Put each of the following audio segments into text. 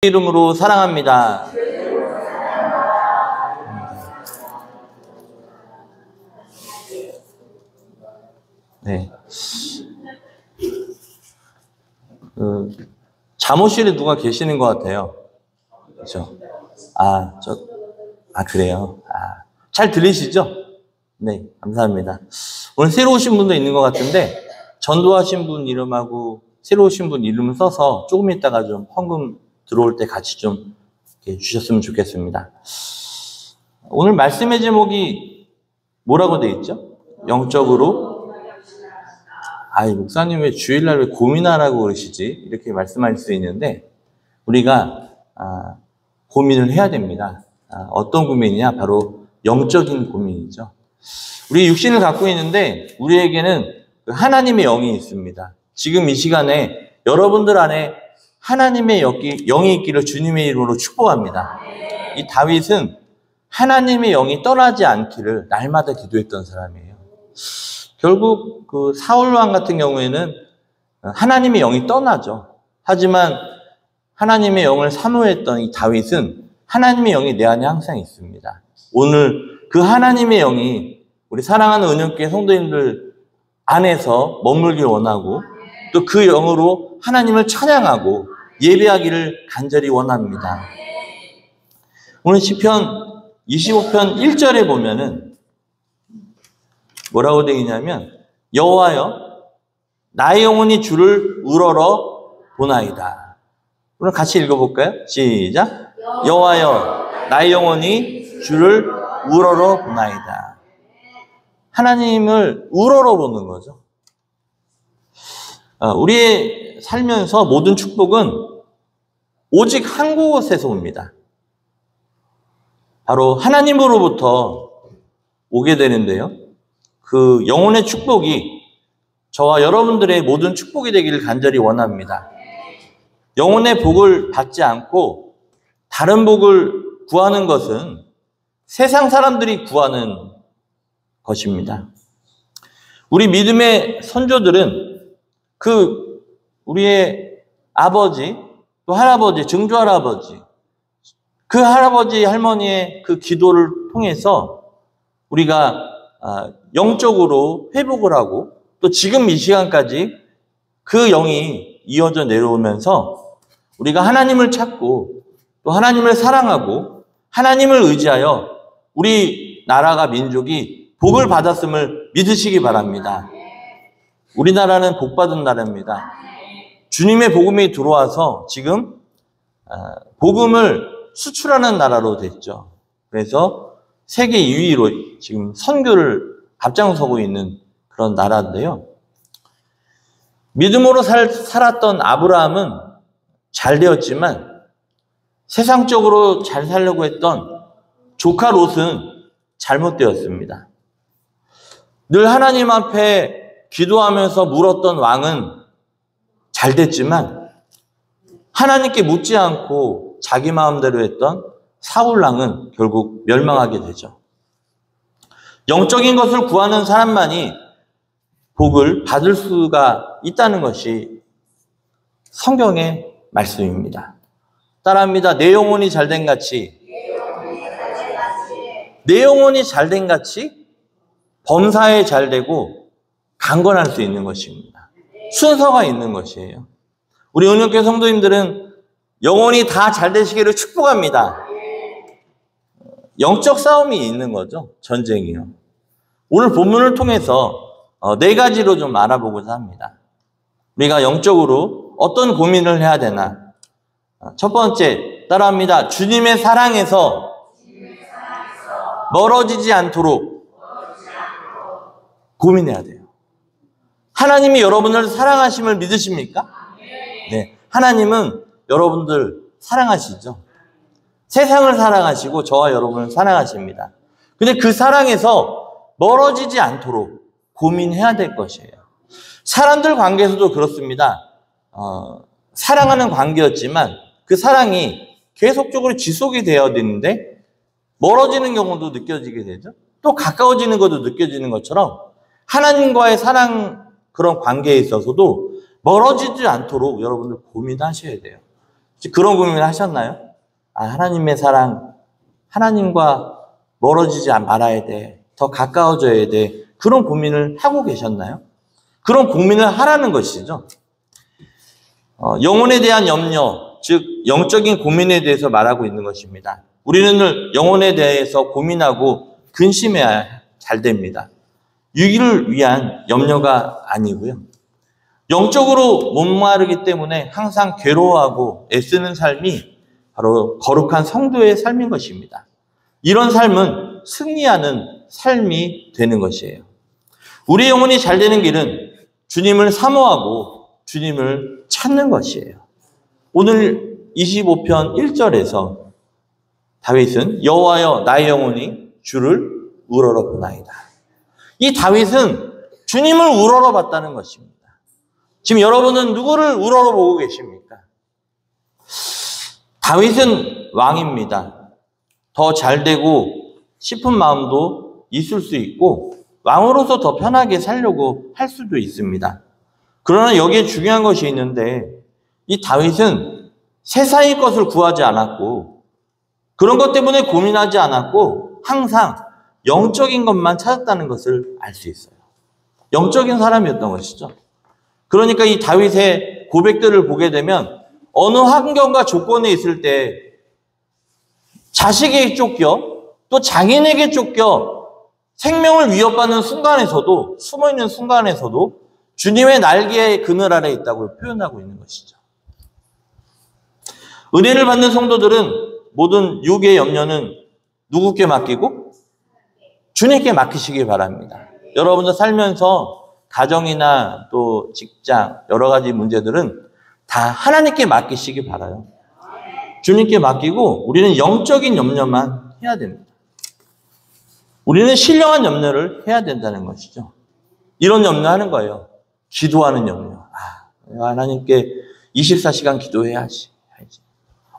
이름으로 사랑합니다. 네. 잠옷실에 누가 계시는 것 같아요. 그렇죠? 그래요. 잘 들리시죠? 네, 감사합니다. 오늘 새로 오신 분도 있는 것 같은데, 전도하신 분 이름하고 새로 오신 분 이름 써서 조금 있다가 좀 헌금 들어올 때 같이 좀 주셨으면 좋겠습니다. 오늘 말씀의 제목이 뭐라고 되어 있죠? 영적으로? 목사님 왜 주일날 왜 고민하라고 그러시지? 이렇게 말씀할 수 있는데, 우리가 고민을 해야 됩니다. 어떤 고민이냐? 바로 영적인 고민이죠. 우리 육신을 갖고 있는데 우리에게는 하나님의 영이 있습니다. 지금 이 시간에 여러분들 안에 하나님의 영이 있기를 주님의 이름으로 축복합니다. 이 다윗은 하나님의 영이 떠나지 않기를 날마다 기도했던 사람이에요. 결국 그 사울 왕 같은 경우에는 하나님의 영이 떠나죠. 하지만 하나님의 영을 사모했던 이 다윗은 하나님의 영이 내 안에 항상 있습니다. 오늘 그 하나님의 영이 우리 사랑하는 은영교회 성도님들 안에서 머물길 원하고 또 그 영으로 하나님을 찬양하고 예배하기를 간절히 원합니다. 오늘 시편 25편 1절에 보면은 뭐라고 되어 있냐면, 여호와여 나의 영혼이 주를 우러러 보나이다. 오늘 같이 읽어볼까요? 시작. 여호와여 나의 영혼이 주를 우러러 보나이다. 하나님을 우러러 보는 거죠. 우리의 살면서 모든 축복은 오직 한 곳에서 옵니다. 바로 하나님으로부터 오게 되는데요. 그 영혼의 축복이 저와 여러분들의 모든 축복이 되기를 간절히 원합니다. 영혼의 복을 받지 않고 다른 복을 구하는 것은 세상 사람들이 구하는 것입니다. 우리 믿음의 선조들은 우리의 아버지, 또 할아버지, 증조할아버지, 그 할아버지, 할머니의 그 기도를 통해서 우리가 영적으로 회복을 하고 또 지금 이 시간까지 그 영이 이어져 내려오면서 우리가 하나님을 찾고 또 하나님을 사랑하고 하나님을 의지하여 우리 나라가 민족이 복을 받았음을 믿으시기 바랍니다. 우리나라는 복받은 나라입니다. 주님의 복음이 들어와서 지금 복음을 수출하는 나라로 됐죠. 그래서 세계 2위로 지금 선교를 앞장서고 있는 그런 나라인데요. 믿음으로 살았던 아브라함은 잘 되었지만 세상적으로 잘 살려고 했던 조카 롯은 잘못되었습니다. 늘 하나님 앞에 기도하면서 물었던 왕은 잘 됐지만 하나님께 묻지 않고 자기 마음대로 했던 사울 왕은 결국 멸망하게 되죠. 영적인 것을 구하는 사람만이 복을 받을 수가 있다는 것이 성경의 말씀입니다. 따라합니다. 내 영혼이 잘된 같이, 내 영혼이 잘된 같이 범사에 잘되고 강건할 수 있는 것입니다. 순서가 있는 것이에요. 우리 은영교회 성도님들은 영혼이 다 잘되시기를 축복합니다. 영적 싸움이 있는 거죠. 전쟁이요. 오늘 본문을 통해서 4가지로 좀 알아보고자 합니다. 우리가 영적으로 어떤 고민을 해야 되나. 첫 번째, 따라합니다. 주님의 사랑에서 멀어지지 않도록 고민해야 돼요. 하나님이 여러분을 사랑하심을 믿으십니까? 네. 하나님은 여러분들 사랑하시죠. 세상을 사랑하시고 저와 여러분을 사랑하십니다. 근데 그 사랑에서 멀어지지 않도록 고민해야 될 것이에요. 사람들 관계에서도 그렇습니다. 사랑하는 관계였지만 그 사랑이 계속적으로 지속이 되어야 되는데 멀어지는 경우도 느껴지게 되죠. 또 가까워지는 것도 느껴지는 것처럼 하나님과의 사랑 그런 관계에 있어서도 멀어지지 않도록 여러분들 고민하셔야 돼요. 그런 고민을 하셨나요? 아, 하나님의 사랑, 하나님과 멀어지지 말아야 돼. 더 가까워져야 돼. 그런 고민을 하고 계셨나요? 그런 고민을 하라는 것이죠. 영혼에 대한 염려, 즉 영적인 고민에 대해서 말하고 있는 것입니다. 우리는 영혼에 대해서 고민하고 근심해야 잘 됩니다. 유기를 위한 염려가 아니고요. 영적으로 목마르기 때문에 항상 괴로워하고 애쓰는 삶이 바로 거룩한 성도의 삶인 것입니다. 이런 삶은 승리하는 삶이 되는 것이에요. 우리 영혼이 잘 되는 길은 주님을 사모하고 주님을 찾는 것이에요. 오늘 25편 1절에서 다윗은 여호와여 나의 영혼이 주를 우러러보나이다. 이 다윗은 주님을 우러러봤다는 것입니다. 지금 여러분은 누구를 우러러보고 계십니까? 다윗은 왕입니다. 더 잘되고 싶은 마음도 있을 수 있고 왕으로서 더 편하게 살려고 할 수도 있습니다. 그러나 여기에 중요한 것이 있는데 이 다윗은 세상의 것을 구하지 않았고 그런 것 때문에 고민하지 않았고 항상 영적인 것만 찾았다는 것을 알 수 있어요. 영적인 사람이었던 것이죠. 그러니까 이 다윗의 고백들을 보게 되면 어느 환경과 조건에 있을 때 자식에게 쫓겨 또 장인에게 쫓겨 생명을 위협받는 순간에서도 숨어있는 순간에서도 주님의 날개의 그늘 아래에 있다고 표현하고 있는 것이죠. 은혜를 받는 성도들은 모든 육의 염려는 누구께 맡기고? 주님께 맡기시기 바랍니다. 여러분들 살면서 가정이나 또 직장 여러 가지 문제들은 다 하나님께 맡기시기 바라요. 주님께 맡기고 우리는 영적인 염려만 해야 됩니다. 우리는 신령한 염려를 해야 된다는 것이죠. 이런 염려하는 거예요. 기도하는 염려. 하나님께 24시간 기도해야지.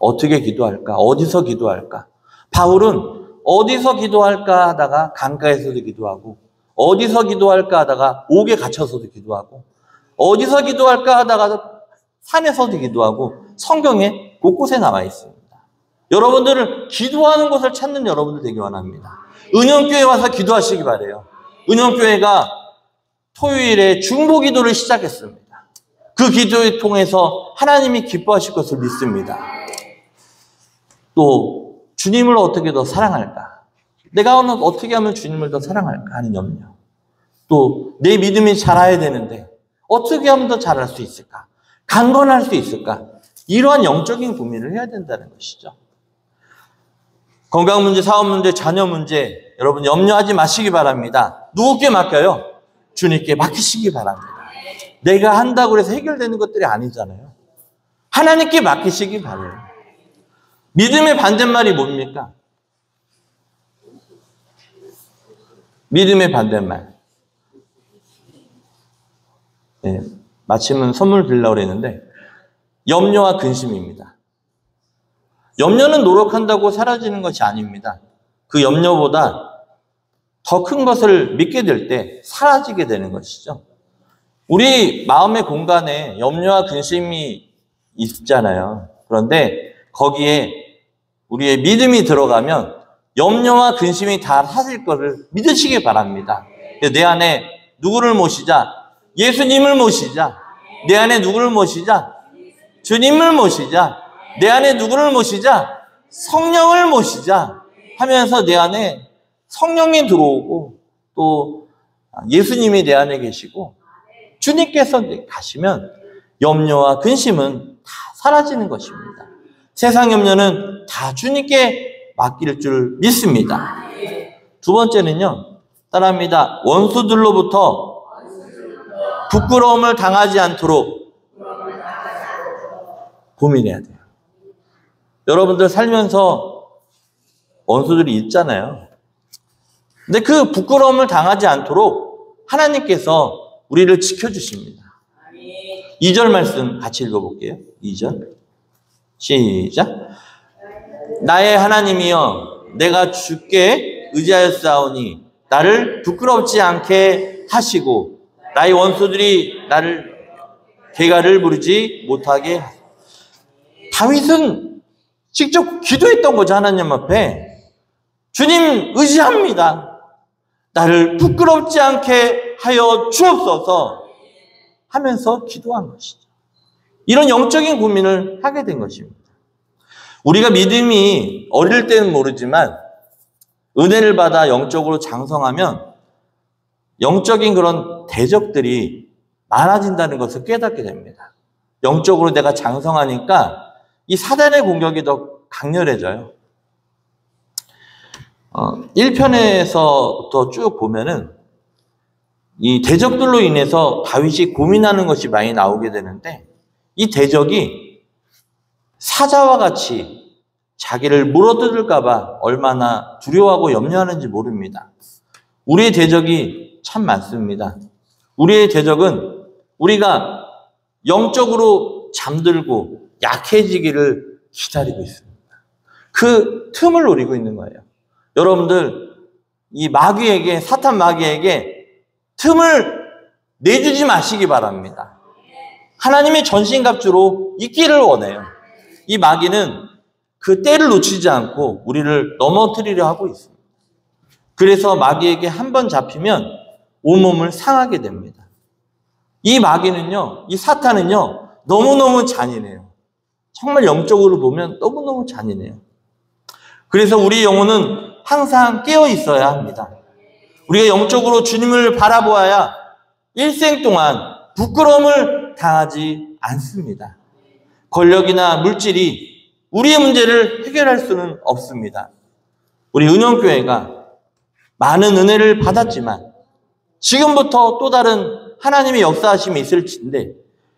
어떻게 기도할까? 어디서 기도할까? 바울은 어디서 기도할까 하다가 강가에서도 기도하고 어디서 기도할까 하다가 옥에 갇혀서도 기도하고 어디서 기도할까 하다가 산에서도 기도하고 성경에 곳곳에 나와 있습니다. 여러분들은 기도하는 곳을 찾는 여러분들 되기 원합니다. 은영교회 와서 기도하시기 바래요. 은영교회가 토요일에 중보 기도를 시작했습니다. 그 기도를 통해서 하나님이 기뻐하실 것을 믿습니다. 또 주님을 어떻게 더 사랑할까? 내가 어떻게 하면 주님을 더 사랑할까 하는 염려. 또 내 믿음이 자라야 되는데 어떻게 하면 더 자랄 수 있을까? 강건할 수 있을까? 이러한 영적인 고민을 해야 된다는 것이죠. 건강 문제, 사업 문제, 자녀 문제 여러분 염려하지 마시기 바랍니다. 누구께 맡겨요? 주님께 맡기시기 바랍니다. 내가 한다고 해서 해결되는 것들이 아니잖아요. 하나님께 맡기시기 바라요. 믿음의 반대말이 뭡니까? 믿음의 반대말. 네, 마침은 선물 드리려고 그랬는데 염려와 근심입니다. 염려는 노력한다고 사라지는 것이 아닙니다. 그 염려보다 더 큰 것을 믿게 될 때 사라지게 되는 것이죠. 우리 마음의 공간에 염려와 근심이 있잖아요. 그런데 거기에 우리의 믿음이 들어가면 염려와 근심이 다 사실 것을 믿으시기 바랍니다. 내 안에 누구를 모시자? 예수님을 모시자. 내 안에 누구를 모시자? 주님을 모시자. 내 안에 누구를 모시자? 성령을 모시자 하면서 내 안에 성령이 들어오고 또 예수님이 내 안에 계시고 주님께서 가시면 염려와 근심은 다 사라지는 것입니다. 세상 염려는 다 주님께 맡길 줄 믿습니다. 두 번째는요. 따라합니다. 원수들로부터 부끄러움을 당하지 않도록 고민해야 돼요. 여러분들 살면서 원수들이 있잖아요. 근데 그 부끄러움을 당하지 않도록 하나님께서 우리를 지켜주십니다. 2절 말씀 같이 읽어볼게요. 2절 시작. 나의 하나님이여 내가 주께 의지하였사오니 나를 부끄럽지 않게 하시고 나의 원수들이 나를 개가를 부르지 못하게 하소서. 다윗은 직접 기도했던 거죠. 하나님 앞에. 주님 의지합니다. 나를 부끄럽지 않게 하여 주옵소서 하면서 기도한 것이죠. 이런 영적인 고민을 하게 된 것입니다. 우리가 믿음이 어릴 때는 모르지만 은혜를 받아 영적으로 장성하면 영적인 그런 대적들이 많아진다는 것을 깨닫게 됩니다. 영적으로 내가 장성하니까 이 사단의 공격이 더 강렬해져요. 1편에서부터 쭉 보면은 이 대적들로 인해서 다윗이 고민하는 것이 많이 나오게 되는데 이 대적이 사자와 같이 자기를 물어뜯을까 봐 얼마나 두려워하고 염려하는지 모릅니다. 우리의 대적이 참 많습니다. 우리의 대적은 우리가 영적으로 잠들고 약해지기를 기다리고 있습니다. 그 틈을 노리고 있는 거예요. 여러분들 이 마귀에게, 사탄 마귀에게 틈을 내주지 마시기 바랍니다. 하나님의 전신갑주로 있기를 원해요. 이 마귀는 그 때를 놓치지 않고 우리를 넘어뜨리려 하고 있습니다. 그래서 마귀에게 한 번 잡히면 온몸을 상하게 됩니다. 이 마귀는요, 이 사탄은요, 너무너무 잔인해요. 정말 영적으로 보면 너무너무 잔인해요. 그래서 우리 영혼은 항상 깨어 있어야 합니다. 우리가 영적으로 주님을 바라보아야 일생 동안 부끄러움을 당하지 않습니다. 권력이나 물질이 우리의 문제를 해결할 수는 없습니다. 우리 은영교회가 많은 은혜를 받았지만 지금부터 또 다른 하나님의 역사하심이 있을 텐데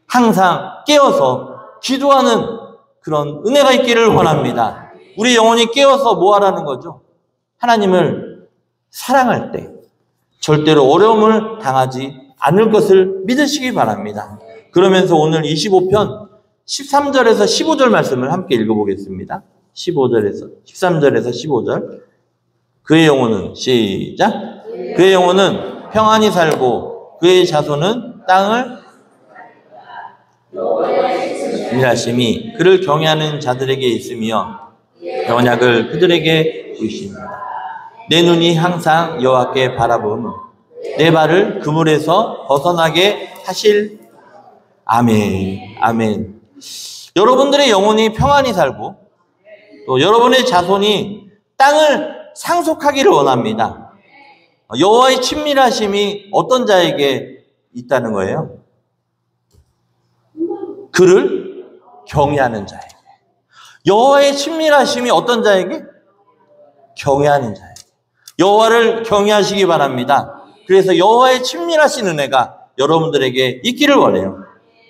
항상 깨어서 기도하는 그런 은혜가 있기를 원합니다. 우리 영혼이 깨어서 뭐 하라는 거죠? 하나님을 사랑할 때 절대로 어려움을 당하지 않을 것을 믿으시기 바랍니다. 그러면서 오늘 25편 13절에서 15절 말씀을 함께 읽어보겠습니다. 13절에서 15절. 그의 영혼은 시작. 그의 영혼은 평안히 살고 그의 자손은 땅을 일하심이 그를 경외하는 자들에게 있으며 언약을 그들에게 주십니다. 내 눈이 항상 여호와께 바라보며 내 발을 그물에서 벗어나게 하실. 아멘. 아멘. 여러분들의 영혼이 평안히 살고 또 여러분의 자손이 땅을 상속하기를 원합니다. 여호와의 친밀하심이 어떤 자에게 있다는 거예요? 그를 경외하는 자에게. 여호와의 친밀하심이 어떤 자에게? 경외하는 자에게. 여호와를 경외하시기 바랍니다. 그래서 여호와의 친밀하신 은혜가 여러분들에게 있기를 원해요.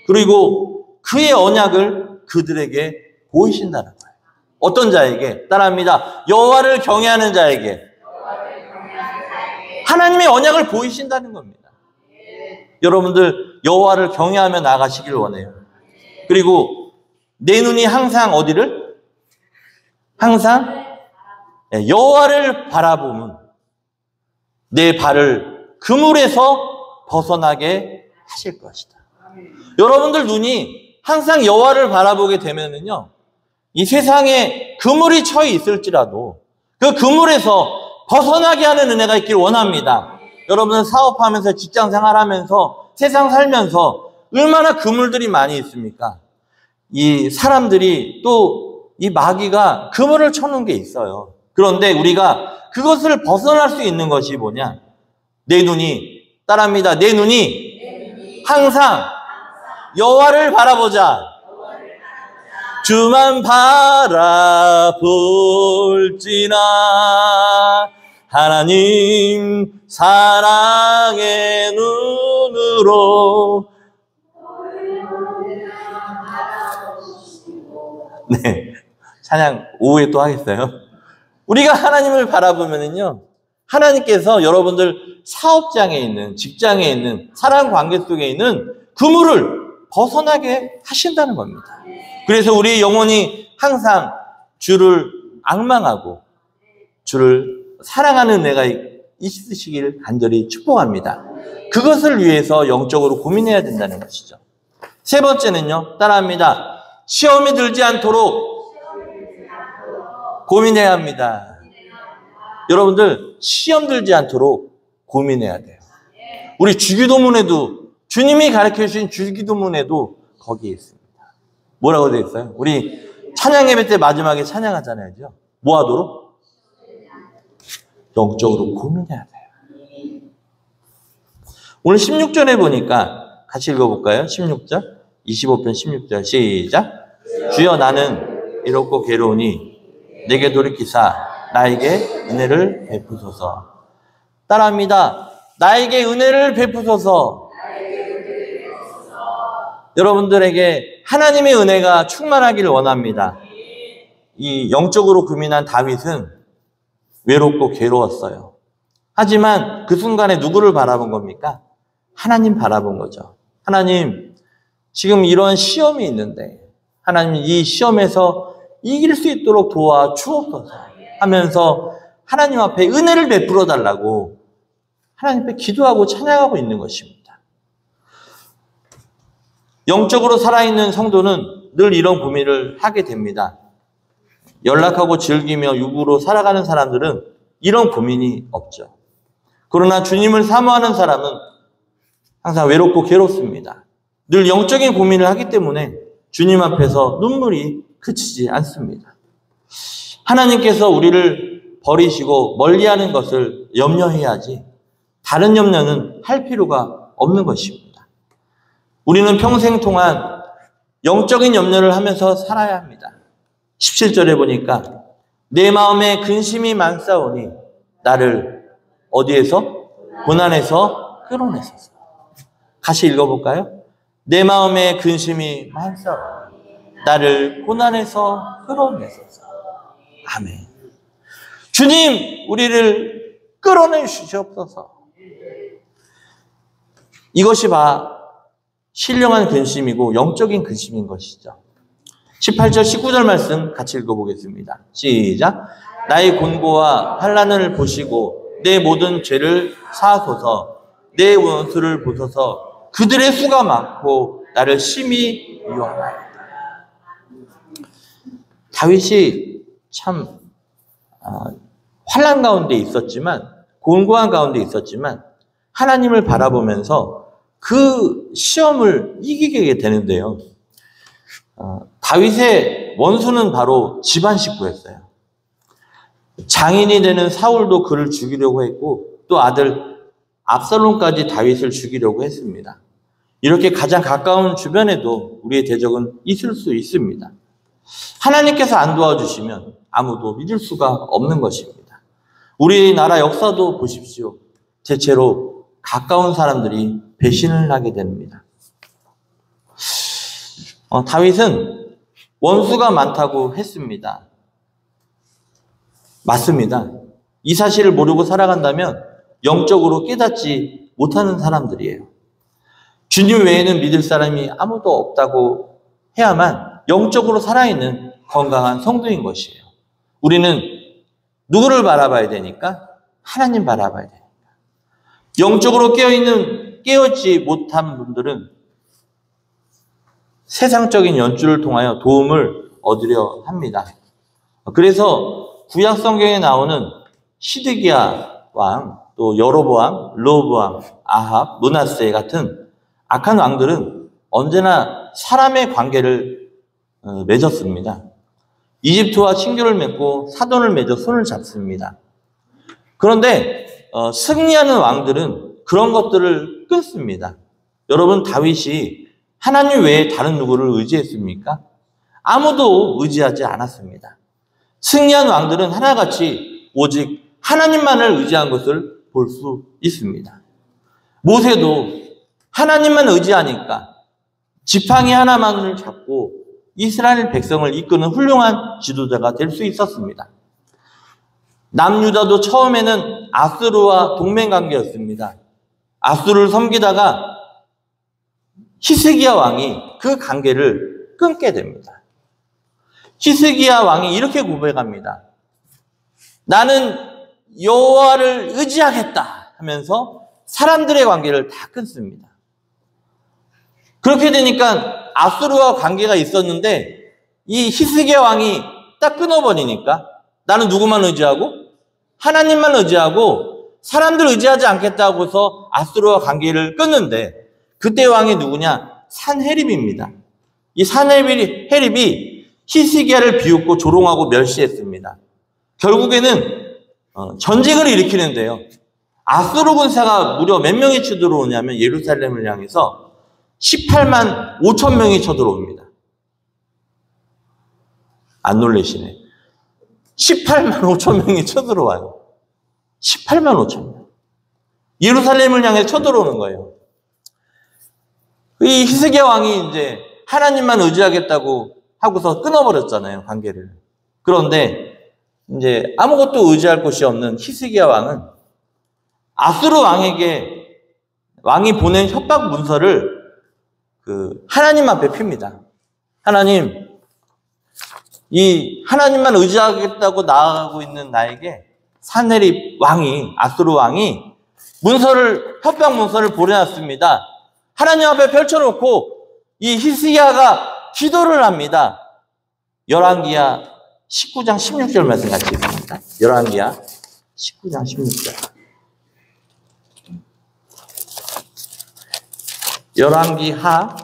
그리고 그의 언약을 그들에게 보이신다는 거예요. 어떤 자에게? 따라합니다. 여호와를 경외하는 자에게 하나님의 언약을 보이신다는 겁니다. 여러분들 여호와를 경외하며 나가시길 원해요. 그리고 내 눈이 항상 어디를? 항상 여호와를 바라보면 내 발을 그물에서 벗어나게 하실 것이다. 여러분들 눈이 항상 여호와를 바라보게 되면은요, 이 세상에 그물이 처해 있을지라도 그 그물에서 벗어나게 하는 은혜가 있길 원합니다. 여러분은 사업하면서 직장 생활하면서 세상 살면서 얼마나 그물들이 많이 있습니까? 이 사람들이 또 이 마귀가 그물을 쳐놓은 게 있어요. 그런데 우리가 그것을 벗어날 수 있는 것이 뭐냐? 내 눈이, 따라합니다. 내 눈이 항상 여호와를 바라보자. 주만 바라볼지나 하나님 사랑의 눈으로. 네, 찬양 오후에 또 하겠어요. 우리가 하나님을 바라보면은요, 하나님께서 여러분들 사업장에 있는, 직장에 있는, 사랑 관계 속에 있는 그물을 벗어나게 하신다는 겁니다. 그래서 우리 영혼이 항상 주를 앙망하고 주를 사랑하는 은혜가 있으시길 간절히 축복합니다. 그것을 위해서 영적으로 고민해야 된다는 것이죠. 세 번째는요, 따라합니다. 시험에 들지 않도록 고민해야 합니다. 여러분들 시험 들지 않도록 고민해야 돼요. 우리 주기도문에도 주님이 가르쳐 주신 주기도문에도 거기에 있습니다. 뭐라고 되어 있어요? 우리 찬양 예배 때 마지막에 찬양하잖아요. 뭐 하도록? 영적으로 고민해야 돼요. 오늘 16절에 보니까 같이 읽어볼까요? 16절 25편 16절 시작. 주여 나는 이롭고 괴로우니 내게 돌이키사 나에게 은혜를 베푸소서. 따라합니다. 나에게 은혜를 베푸소서. 여러분들에게 하나님의 은혜가 충만하기를 원합니다. 이 영적으로 고민한 다윗은 외롭고 괴로웠어요. 하지만 그 순간에 누구를 바라본 겁니까? 하나님 바라본 거죠. 하나님, 지금 이런 시험이 있는데 하나님 이 시험에서 이길 수 있도록 도와주옵소서 하면서 하나님 앞에 은혜를 베풀어 달라고 하나님 앞에 기도하고 찬양하고 있는 것입니다. 영적으로 살아있는 성도는 늘 이런 고민을 하게 됩니다. 연락하고 즐기며 육으로 살아가는 사람들은 이런 고민이 없죠. 그러나 주님을 사모하는 사람은 항상 외롭고 괴롭습니다. 늘 영적인 고민을 하기 때문에 주님 앞에서 눈물이 그치지 않습니다. 하나님께서 우리를 버리시고 멀리하는 것을 염려해야지 다른 염려는 할 필요가 없는 것입니다. 우리는 평생 동안 영적인 염려를 하면서 살아야 합니다. 17절에 보니까 내 마음에 근심이 많사오니 나를 어디에서? 고난에서 끌어내소서. 같이 읽어볼까요? 내 마음에 근심이 많사오니 나를 고난에서 끌어내소서. 아멘. 주님, 우리를 끌어내주시옵소서. 이것이 신령한 근심이고 영적인 근심인 것이죠. 18절, 19절 말씀 같이 읽어보겠습니다. 시작. 나의 곤고와 환난을 보시고 내 모든 죄를 사하소서. 내 원수를 보소서. 그들의 수가 많고 나를 심히 미워하나이다. 다윗이 참 환난 가운데 있었지만, 곤고한 가운데 있었지만 하나님을 바라보면서 그 시험을 이기게 되는데요. 다윗의 원수는 바로 집안 식구였어요. 장인이 되는 사울도 그를 죽이려고 했고 또 아들 압살롬까지 다윗을 죽이려고 했습니다. 이렇게 가장 가까운 주변에도 우리의 대적은 있을 수 있습니다. 하나님께서 안 도와주시면 아무도 믿을 수가 없는 것입니다. 우리나라 역사도 보십시오. 대체로 가까운 사람들이 배신을 하게 됩니다. 다윗은 원수가 많다고 했습니다. 맞습니다. 이 사실을 모르고 살아간다면 영적으로 깨닫지 못하는 사람들이에요. 주님 외에는 믿을 사람이 아무도 없다고 해야만 영적으로 살아있는 건강한 성도인 것이에요. 우리는 누구를 바라봐야 되니까? 하나님 바라봐야 되니까. 영적으로 깨어있지 못한 분들은 세상적인 연주를 통하여 도움을 얻으려 합니다. 그래서 구약 성경에 나오는 시드기야 왕, 또 여로보암, 르호보암, 아합, 므낫세 같은 악한 왕들은 언제나 사람의 관계를 맺었습니다. 이집트와 친교를 맺고 사돈을 맺어 손을 잡습니다. 그런데 승리하는 왕들은 그런 것들을 끊습니다. 여러분, 다윗이 하나님 외에 다른 누구를 의지했습니까? 아무도 의지하지 않았습니다. 승리한 왕들은 하나같이 오직 하나님만을 의지한 것을 볼 수 있습니다. 모세도 하나님만 의지하니까 지팡이 하나만을 잡고 이스라엘 백성을 이끄는 훌륭한 지도자가 될 수 있었습니다. 남유다도 처음에는 아수르와 동맹관계였습니다. 아수르를 섬기다가 히스기야 왕이 그 관계를 끊게 됩니다. 히스기야 왕이 이렇게 고백합니다. 나는 여호와를 의지하겠다 하면서 사람들의 관계를 다 끊습니다. 그렇게 되니까 아수르와 관계가 있었는데 이 히스기야 왕이 딱 끊어버리니까 나는 누구만 의지하고? 하나님만 의지하고 사람들 의지하지 않겠다고서 아수르와 관계를 끊는데 그때 왕이 누구냐? 산헤립입니다. 이 산헤립이 히스기야를 비웃고 조롱하고 멸시했습니다. 결국에는 전쟁을 일으키는데요. 아수르 군사가 무려 몇 명이 쳐들어오냐면 예루살렘을 향해서 18만 5천 명이 쳐들어옵니다. 안 놀라시네. 18만 5천 명이 쳐들어와요. 18만 5천 명. 예루살렘을 향해 쳐들어오는 거예요. 이 히스기야 왕이 이제 하나님만 의지하겠다고 하고서 끊어버렸잖아요, 관계를. 그런데 이제 아무것도 의지할 곳이 없는 히스기야 왕은 아수르 왕이 보낸 협박 문서를 하나님 앞에 핍니다. 하나님, 이 하나님만 의지하겠다고 나아가고 있는 나에게 산헤립 왕이, 아수르 왕이 협박 문서를 보내놨습니다. 하나님 앞에 펼쳐놓고 이 히스기야가 기도를 합니다. 열왕기하 19장 16절 말씀 같이 읽습니다. 열왕기하 19장 16절. 열왕기하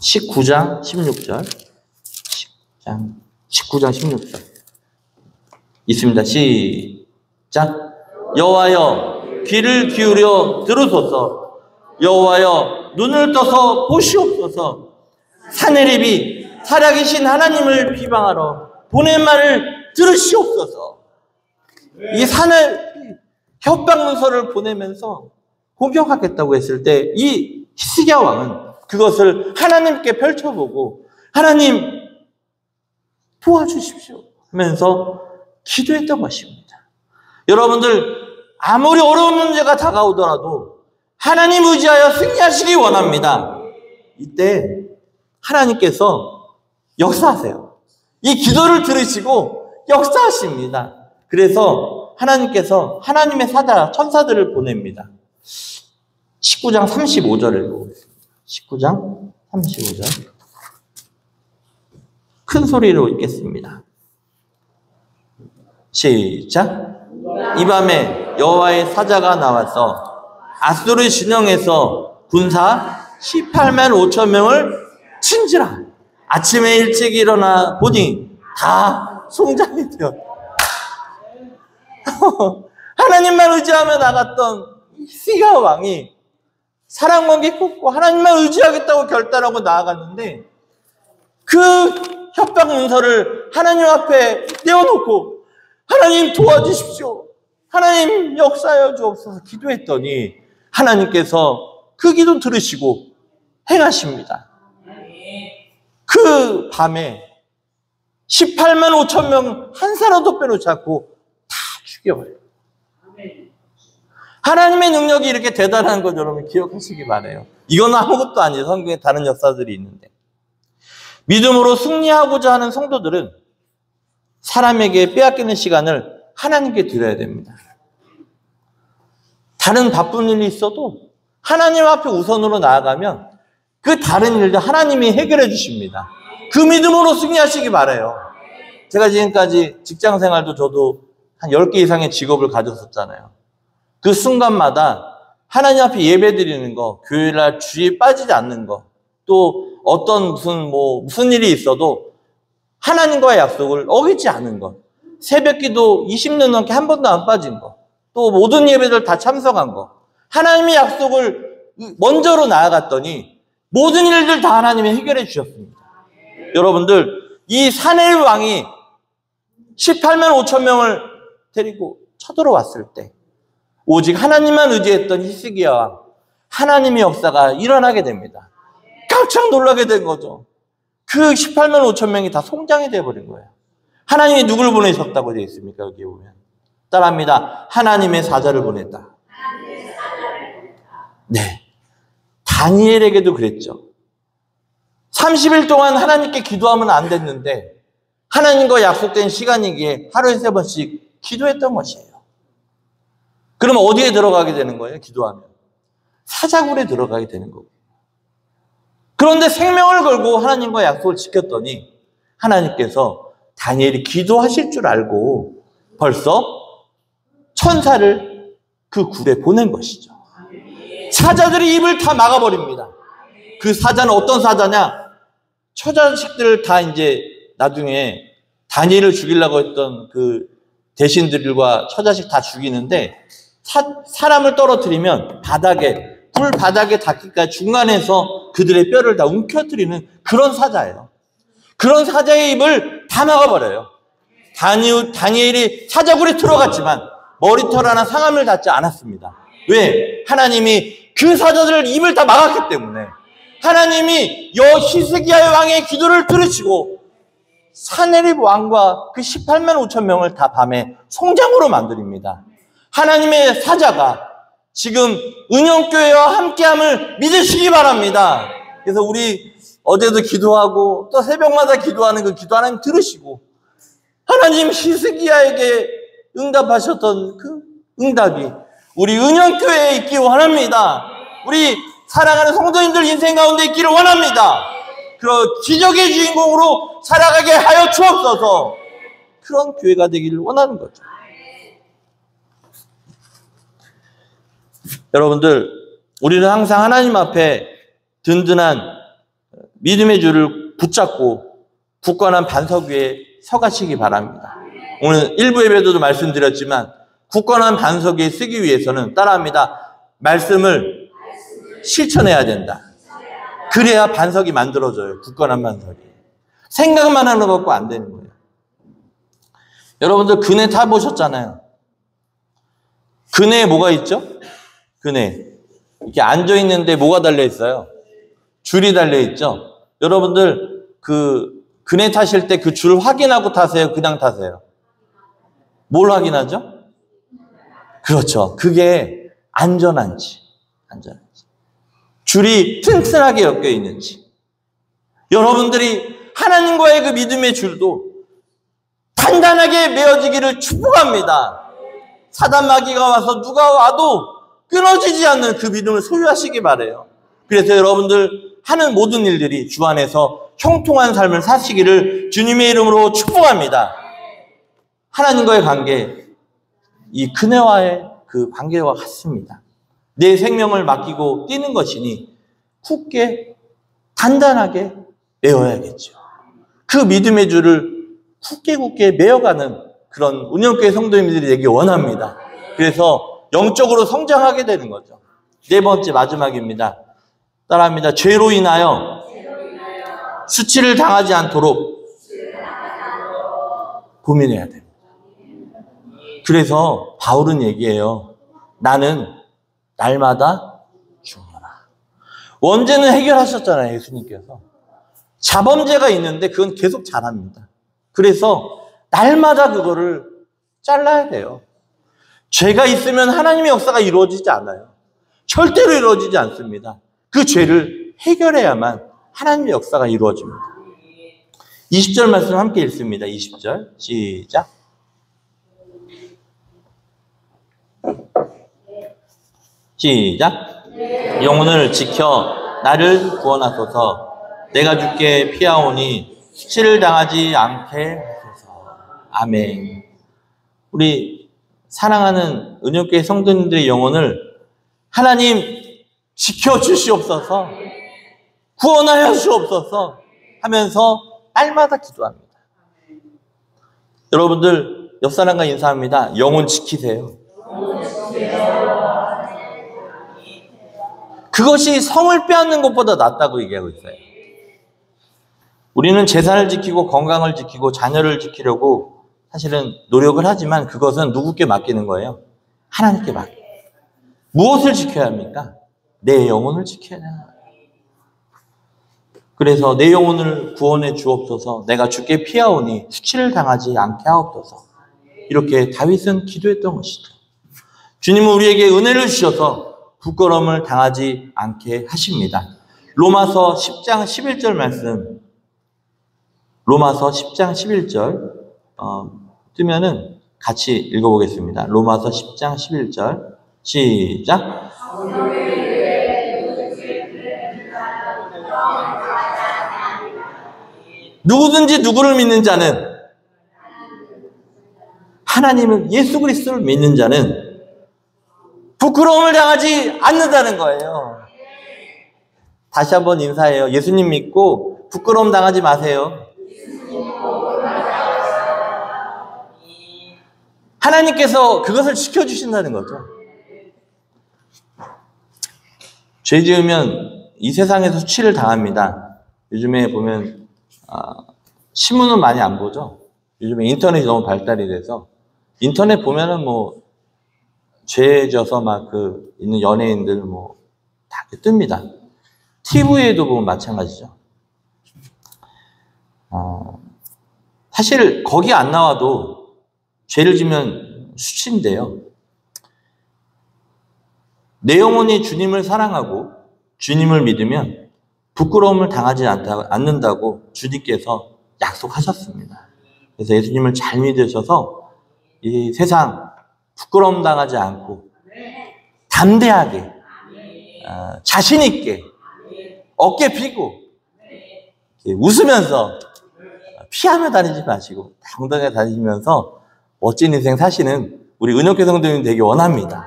19장 16절. 19장 16절. 있습니다. 시작. 여호와여 귀를 기울여 들으소서. 여호와여 눈을 떠서 보시옵소서. 산헤립이 살아계신 하나님을 비방하러 보낸 말을 들으시옵소서. 이 협박 문서를 보내면서 공격하겠다고 했을 때 이 히스기야 왕은 그것을 하나님께 펼쳐보고 하나님 도와주십시오 하면서 기도했던 것입니다. 여러분들 아무리 어려운 문제가 다가오더라도 하나님 의지하여 승리하시기 원합니다. 이때 하나님께서 역사하세요. 이 기도를 들으시고 역사하십니다. 그래서 하나님께서 하나님의 천사들을 보냅니다. 19장 35절을 읽어보겠습니다. 19장 35절. 큰 소리로 읽겠습니다. 시작. 이 밤에 여호와의 사자가 나와서 아수르 진영에서 군사 18만 5천 명을 친지라. 아침에 일찍 일어나 보니 다 송장이 되었다. 하나님만 의지하며 나갔던 히스기야 왕이 사랑관계 끊고 하나님만 의지하겠다고 결단하고 나아갔는데 그 협박 문서를 하나님 앞에 떼어놓고 하나님 도와주십시오. 하나님 역사하여 주옵소서 기도했더니 하나님께서 그 기도 들으시고 행하십니다. 그 밤에 18만 5천 명 한 사람도 빼놓지 않고 다 죽여버려요. 하나님의 능력이 이렇게 대단한 것 여러분 기억하시기 바라요. 이건 아무것도 아니에요. 성경에 다른 역사들이 있는데. 믿음으로 승리하고자 하는 성도들은 사람에게 빼앗기는 시간을 하나님께 드려야 됩니다. 다른 바쁜 일이 있어도 하나님 앞에 우선으로 나아가면 그 다른 일도 하나님이 해결해 주십니다. 그 믿음으로 승리하시기 바라요. 제가 지금까지 직장 생활도 저도 한 10개 이상의 직업을 가졌었잖아요. 그 순간마다 하나님 앞에 예배 드리는 거, 교회날 주의에 빠지지 않는 거, 또 어떤 무슨 일이 있어도 하나님과의 약속을 어기지 않은 것, 새벽 기도 20년 넘게 한 번도 안 빠진 것, 또 모든 예배들 다 참석한 것, 하나님의 약속을 먼저로 나아갔더니 모든 일들 다 하나님이 해결해 주셨습니다. 여러분들, 이 산헤립 왕이 18만 5천 명을 데리고 쳐들어왔을 때 오직 하나님만 의지했던 히스기야 왕, 하나님의 역사가 일어나게 됩니다. 깜짝 놀라게 된 거죠. 그 18만 5천 명이 다 송장이 되어버린 거예요. 하나님이 누굴 보내셨다고 되어 있습니까? 여기 보면 따라합니다. 하나님의 사자를 보냈다. 네, 다니엘에게도 그랬죠. 30일 동안 하나님께 기도하면 안 됐는데 하나님과 약속된 시간이기에 하루에 3번씩 기도했던 것이에요. 그러면 어디에 들어가게 되는 거예요? 기도하면 사자굴에 들어가게 되는 거고. 그런데 생명을 걸고 하나님과 약속을 지켰더니 하나님께서 다니엘이 기도하실 줄 알고 벌써 천사를 그 굴에 보낸 것이죠. 사자들이 입을 다 막아버립니다. 그 사자는 어떤 사자냐? 처자식들을 다 이제 나중에 다니엘을 죽이려고 했던 그 대신들과 처자식 다 죽이는데 사람을 떨어뜨리면 불 바닥에 닿기까지 중간에서 그들의 뼈를 다 움켜뜨리는 그런 사자예요. 그런 사자의 입을 다 막아버려요. 다니엘이 사자굴에 들어갔지만 머리털 하나 상함을 닿지 않았습니다. 왜? 하나님이 그 사자들을 입을 다 막았기 때문에. 하나님이 히스기야의 왕의 기도를 들으시고 사네립 왕과 그 18만 5천 명을 다 밤에 송장으로 만드립니다. 하나님의 사자가 지금 은영교회와 함께함을 믿으시기 바랍니다. 그래서 우리 어제도 기도하고 또 새벽마다 기도하는 그 기도 하나님 들으시고 하나님 히스기야에게 응답하셨던 그 응답이 우리 은영교회에 있기 원합니다. 우리 사랑하는 성도님들 인생 가운데 있기를 원합니다. 그런 기적의 주인공으로 살아가게 하여 주옵소서. 그런 교회가 되기를 원하는 거죠. 여러분들, 우리는 항상 하나님 앞에 든든한 믿음의 줄을 붙잡고 굳건한 반석 위에 서가시기 바랍니다. 오늘 일부 예배도 말씀드렸지만 굳건한 반석 위에 서기 위해서는 따라합니다. 말씀을 실천해야 된다. 그래야 반석이 만들어져요. 굳건한 반석이. 생각만 하는 것 갖고 안 되는 거예요. 여러분들 그네 타보셨잖아요. 그네에 뭐가 있죠? 그네. 이렇게 앉아있는데 뭐가 달려있어요? 줄이 달려있죠? 여러분들 그네 타실 때 그 줄 확인하고 타세요? 그냥 타세요? 뭘 확인하죠? 그렇죠. 그게 안전한지. 줄이 튼튼하게 엮여 있는지. 여러분들이 하나님과의 그 믿음의 줄도 단단하게 메어지기를 축복합니다. 사단 마귀가 와서 누가 와도 끊어지지 않는 그 믿음을 소유하시기 바라요. 그래서 여러분들 하는 모든 일들이 주 안에서 형통한 삶을 사시기를 주님의 이름으로 축복합니다. 하나님과의 관계, 이 그네와의 그 관계와 같습니다. 내 생명을 맡기고 뛰는 것이니 굳게 단단하게 메어야겠죠. 그 믿음의 줄을 굳게 메어가는 그런 운영교회 성도님들이 되기 원합니다. 그래서 영적으로 성장하게 되는 거죠. 네 번째 마지막입니다. 따라합니다. 죄로 인하여 수치를 당하지 않도록 고민해야 됩니다. 그래서 바울은 얘기해요. 나는 날마다 죽노라. 원죄는 해결하셨잖아요. 예수님께서. 자범죄가 있는데 그건 계속 잘합니다. 그래서 날마다 그거를 잘라야 돼요. 죄가 있으면 하나님의 역사가 이루어지지 않아요. 절대로 이루어지지 않습니다. 그 죄를 해결해야만 하나님의 역사가 이루어집니다. 20절 말씀 함께 읽습니다. 20절 시작. 시작. 영혼을 지켜 나를 구원하소서. 내가 주께 피하오니 수치를 당하지 않게 하소서. 아멘. 우리 사랑하는 은혜교회 성도님들의 영혼을 하나님 지켜주시옵소서, 구원하여 주옵소서 하면서 날마다 기도합니다. 여러분들 옆 사람과 인사합니다. 영혼 지키세요. 그것이 성을 빼앗는 것보다 낫다고 얘기하고 있어요. 우리는 재산을 지키고 건강을 지키고 자녀를 지키려고 사실은 노력을 하지만 그것은 누구께 맡기는 거예요? 하나님께 맡겨요. 무엇을 지켜야 합니까? 내 영혼을 지켜야 합니다. 그래서 내 영혼을 구원해 주옵소서. 내가 주께 피하오니 수치를 당하지 않게 하옵소서. 이렇게 다윗은 기도했던 것이죠. 주님은 우리에게 은혜를 주셔서 부끄러움을 당하지 않게 하십니다. 로마서 10장 11절 말씀, 로마서 10장 11절 뜨면은 같이 읽어보겠습니다. 로마서 10장 11절 시작. 누구든지 누구를 믿는 자는, 하나님을, 예수 그리스도를 믿는 자는 부끄러움을 당하지 않는다는 거예요. 다시 한번 인사해요. 예수님 믿고 부끄러움 당하지 마세요. 하나님께서 그것을 지켜주신다는 거죠. 죄 지으면 이 세상에서 수치를 당합니다. 요즘에 보면 신문은 많이 안 보죠. 요즘에 인터넷이 너무 발달이 돼서 인터넷 보면은 뭐 죄 져서 막 있는 연예인들 뭐 다 뜹니다. TV에도 보면 마찬가지죠. 사실 거기 안 나와도 죄를 지면 수치인데요. 내 영혼이 주님을 사랑하고 주님을 믿으면 부끄러움을 당하지 않는다고 주님께서 약속하셨습니다. 그래서 예수님을 잘 믿으셔서 이 세상 부끄러움 당하지 않고 담대하게 자신 있게 어깨 펴고 웃으면서 피하며 다니지 마시고 당당하게 다니면서 멋진 인생 사시는 우리 은영교회 성도님 되게 원합니다.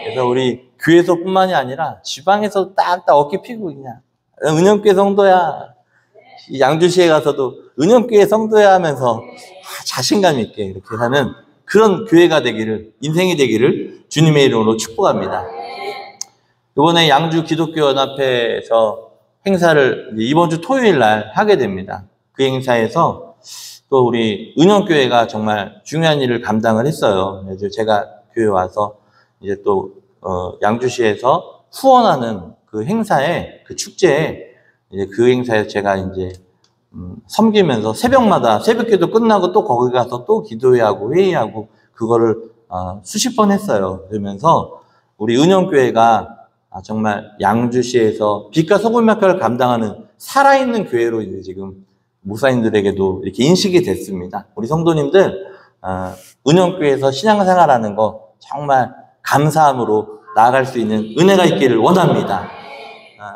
그래서 우리 교회에서뿐만이 아니라 지방에서 딱딱 어깨 펴고 그냥 은영교회 성도야, 양주시에 가서도 은영교회 성도야 하면서 자신감 있게 이렇게 사는 그런 교회가 되기를, 인생이 되기를 주님의 이름으로 축복합니다. 이번에 양주 기독교연합회에서 행사를 이번 주 토요일 날 하게 됩니다. 그 행사에서 또 우리 은영교회가 정말 중요한 일을 감당을 했어요. 그래서 제가 교회 와서 이제 또 양주시에서 후원하는 그 행사에, 그 축제에, 이제 그 행사에 제가 이제 섬기면서 새벽기도 끝나고 또 거기 가서 또 기도회하고 회의하고 그거를 수십 번 했어요. 그러면서 우리 은영교회가 정말 양주시에서 빛과 소금 역할을 감당하는 살아있는 교회로 이제 지금 목사님들에게도 이렇게 인식이 됐습니다. 우리 성도님들 은영교회에서 신앙생활하는 거 정말 감사함으로 나아갈 수 있는 은혜가 있기를 원합니다.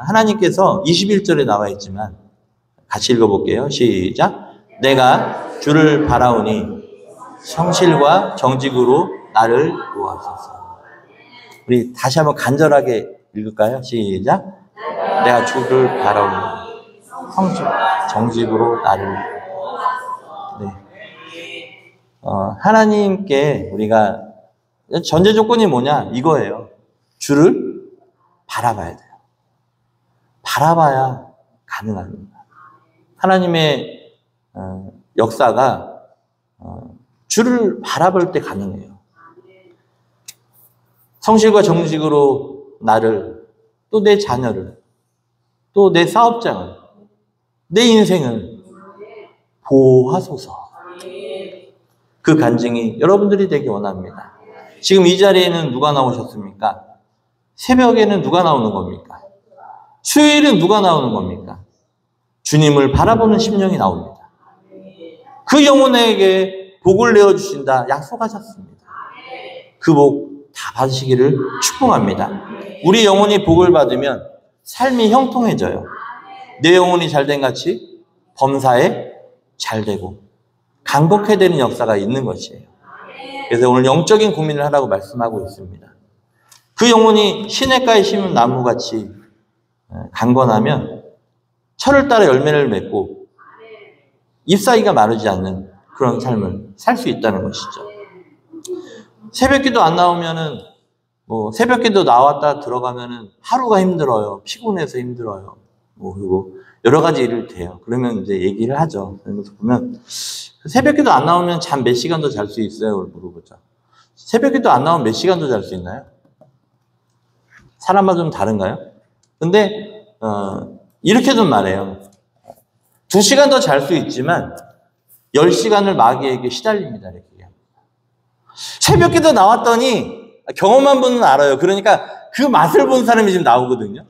하나님께서 21절에 나와 있지만 같이 읽어볼게요. 시작. 내가 주를 바라오니 성실과 정직으로 나를 구하소서. 우리 다시 한번 간절하게 읽을까요? 시작. 내가 주를 바라오니 성실, 정직으로 나를. 네. 하나님께 우리가 전제 조건이 뭐냐? 이거예요. 주를 바라봐야 돼요. 바라봐야 가능합니다. 하나님의 역사가 주를 바라볼 때 가능해요. 성실과 정직으로 나를, 또 내 자녀를, 또 내 사업장을, 내 인생을 보호하소서. 그 간증이 여러분들이 되기 원합니다. 지금 이 자리에는 누가 나오셨습니까? 새벽에는 누가 나오는 겁니까? 수요일은 누가 나오는 겁니까? 주님을 바라보는 심령이 나옵니다. 그 영혼에게 복을 내어주신다 약속하셨습니다. 그 복 다 받으시기를 축복합니다. 우리 영혼이 복을 받으면 삶이 형통해져요. 내 영혼이 잘된 같이 범사에 잘되고 강복해야 되는 역사가 있는 것이에요. 그래서 오늘 영적인 고민을 하라고 말씀하고 있습니다. 그 영혼이 시냇가에 심은 나무같이 강건하면 철을 따라 열매를 맺고 잎사귀가 마르지 않는 그런 삶을 살 수 있다는 것이죠. 새벽기도 안 나오면은 새벽기도 나왔다 들어가면은 하루가 힘들어요. 피곤해서 힘들어요. 그리고 여러 가지 일을 돼요. 그러면 이제 얘기를 하죠. 그러면서 보면 새벽기도 안 나오면 잠 몇 시간 더 잘 수 있어요? 물어보죠. 새벽기도 안 나오면 몇 시간 더 잘 수 있나요? 사람마다 좀 다른가요? 근데 이렇게 좀 말해요. 2시간 더 잘 수 있지만 10시간을 마귀에게 시달립니다. 이렇게. 새벽기도 나왔더니 경험한 분은 알아요. 그러니까 그 맛을 본 사람이 지금 나오거든요.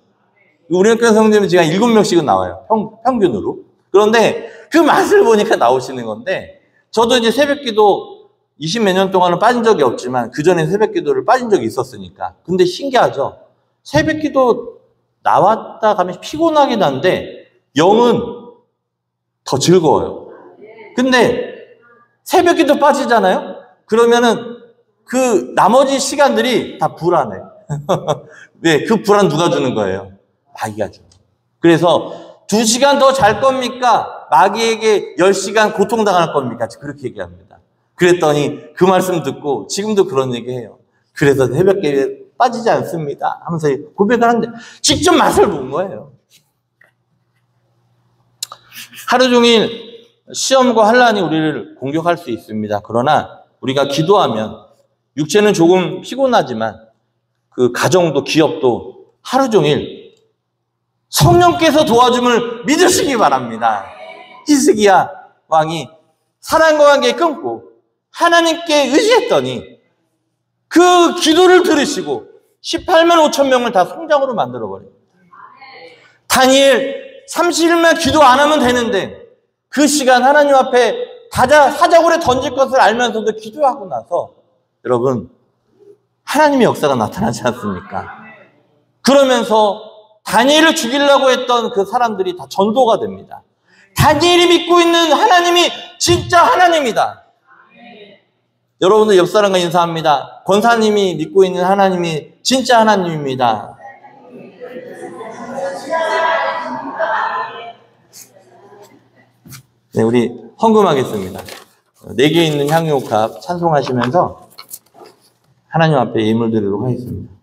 우리 학교 성도님은 지금 7명씩은 나와요. 평균으로. 그런데 그 맛을 보니까 나오시는 건데, 저도 이제 새벽기도 20 몇 년 동안은 빠진 적이 없지만 그전에 새벽기도를 빠진 적이 있었으니까. 근데 신기하죠. 새벽기도 나왔다 가면 피곤하긴 한데 영은 더 즐거워요. 근데 새벽기도 빠지잖아요. 그러면은 그 나머지 시간들이 다 불안해. 왜? 그 불안 누가 주는 거예요? 마귀가 주는 거예요. 그래서 2시간 더 잘 겁니까? 마귀에게 10시간 고통당할 겁니까? 그렇게 얘기합니다. 그랬더니 그 말씀 듣고 지금도 그런 얘기해요. 그래서 새벽기도에 빠지지 않습니다 하면서 고백을 하는데 직접 맛을 본 거예요. 하루 종일 시험과 환난이 우리를 공격할 수 있습니다. 그러나 우리가 기도하면 육체는 조금 피곤하지만 그 가정도 기업도 하루 종일 성령께서 도와줌을 믿으시기 바랍니다. 히스기야 왕이 사랑과 관계 끊고 하나님께 의지했더니 그 기도를 들으시고 18만 5천 명을 다 성장으로 만들어버려요. 다니엘 30일만 기도 안 하면 되는데 그 시간 하나님 앞에 사자굴에 던질 것을 알면서도 기도하고 나서 여러분 하나님의 역사가 나타나지 않습니까? 그러면서 다니엘을 죽이려고 했던 그 사람들이 다 전도가 됩니다. 다니엘이 믿고 있는 하나님이 진짜 하나님이다. 여러분들 옆 사람과 인사합니다. 권사님이 믿고 있는 하나님이 진짜 하나님입니다. 네, 우리 헌금하겠습니다. 4개 있는 향유옥합 찬송하시면서 하나님 앞에 예물 드리도록 하겠습니다.